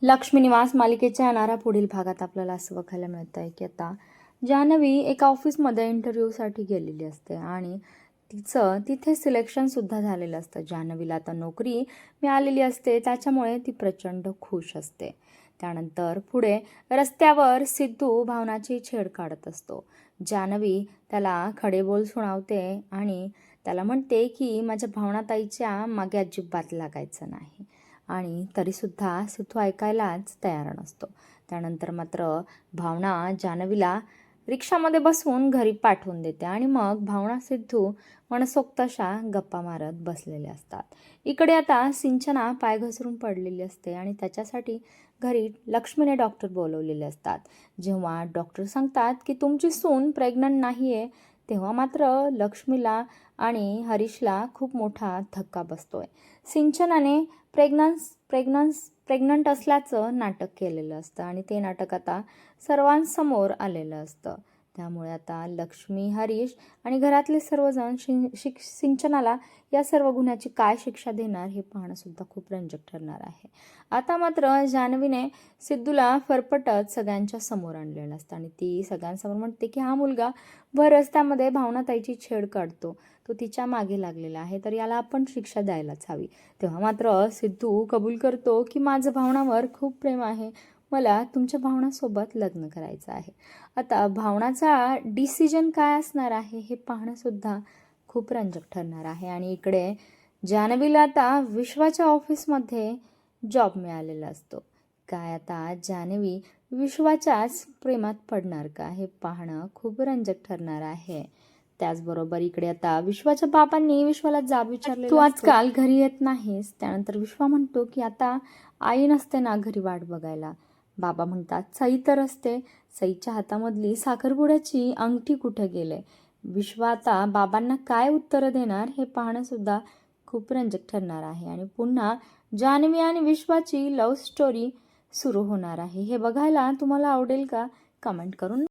लक्ष्मी निवास मालिकेच्या येणाऱ्या पुढील भागात आपल्याला असं बघायला मिळतं आहे की आता जान्हवी एका ऑफिसमध्ये इंटरव्ह्यूसाठी गेलेली असते आणि तिचं तिथे सिलेक्शनसुद्धा झालेलं असतं. जान्हवीला आता नोकरी मिळालेली असते, त्याच्यामुळे ती प्रचंड खुश असते. त्यानंतर पुढे रस्त्यावर सिद्धू भावनाची छेड काढत असतो. जान्हवी त्याला खडेबोल सुनावते आणि त्याला म्हणते की माझ्या भावनाताईच्या मागे अजिबात लागायचं नाही. आणि तरीसुद्धा सिद्धू ऐकायलाच तयार नसतो. त्यानंतर मात्र भावना जान्हवीला रिक्षामध्ये बसवून घरी पाठवून देते आणि मग भावना सिद्धू मनसोक्त अशा गप्पा मारत बसलेले असतात. इकडे आता सिंचना पाय घसरून पडलेली असते आणि त्याच्यासाठी घरी लक्ष्मीने डॉक्टर बोलवलेले असतात. जेव्हा डॉक्टर सांगतात की तुमची सून प्रेग्नंट नाही आहे, तेव्हा मात्र लक्ष्मीला आणि हरीशला खूप मोठा धक्का बसतोय. सिंचनाने प्रेग्नंट असल्याचं नाटक केलेलं असतं आणि ते नाटक आता सर्वांसमोर आलेलं असतं. त्यामुळे आता लक्ष्मी, हरीश आणि घरातले सर्वजण सिंचनाला या सर्व गुन्ह्याची काय शिक्षा देणार हे पाहणंसुद्धा खूप रंजक ठरणार आहे. आता मात्र जान्हवीने सिद्धूला फरफटत सगळ्यांच्या समोर आणलेलं असतं आणि ती सगळ्यांसमोर म्हणते की हा मुलगा भर रस्त्यामध्ये भावनाताईची छेड काढतो, तो तिच्या मागे लागलेला आहे, तर याला आपण शिक्षा द्यायलाच हवी. तेव्हा मात्र सिद्धू कबूल करतो की माझं भावनावर खूप प्रेम आहे, मला तुमच्या भावनासोबत लग्न करायचं आहे. आता भावनाचा डिसिजन काय असणार आहे हे पाहणंसुद्धा खूप रंजक ठरणार आहे. आणि इकडे जान्हवीला आता विश्वाच्या ऑफिसमध्ये जॉब मिळालेला असतो. काय आता जान्हवी विश्वाच्याच प्रेमात पडणार का हे पाहणं खूप रंजक ठरणार आहे. त्याचबरोबर इकडे आता विश्वाच्या बाबांनी विश्वाला जाब विचारले, तू आजकाल घरी येत नाहीस. त्यानंतर विश्वा म्हणतो की आता आई नसते ना घरी वाट बघायला. बाबा म्हणतात सई तर असते, सईच्या हातामधली साखरपुड्याची अंगठी कुठे गेले. विश्वा आता बाबांना काय उत्तरं देणार हे पाहणं सुद्धा खूप रंजक ठरणार आहे. आणि पुन्हा जान्हवी आणि विश्वाची लव्ह स्टोरी सुरू होणार आहे. हे बघायला तुम्हाला आवडेल का? कमेंट करून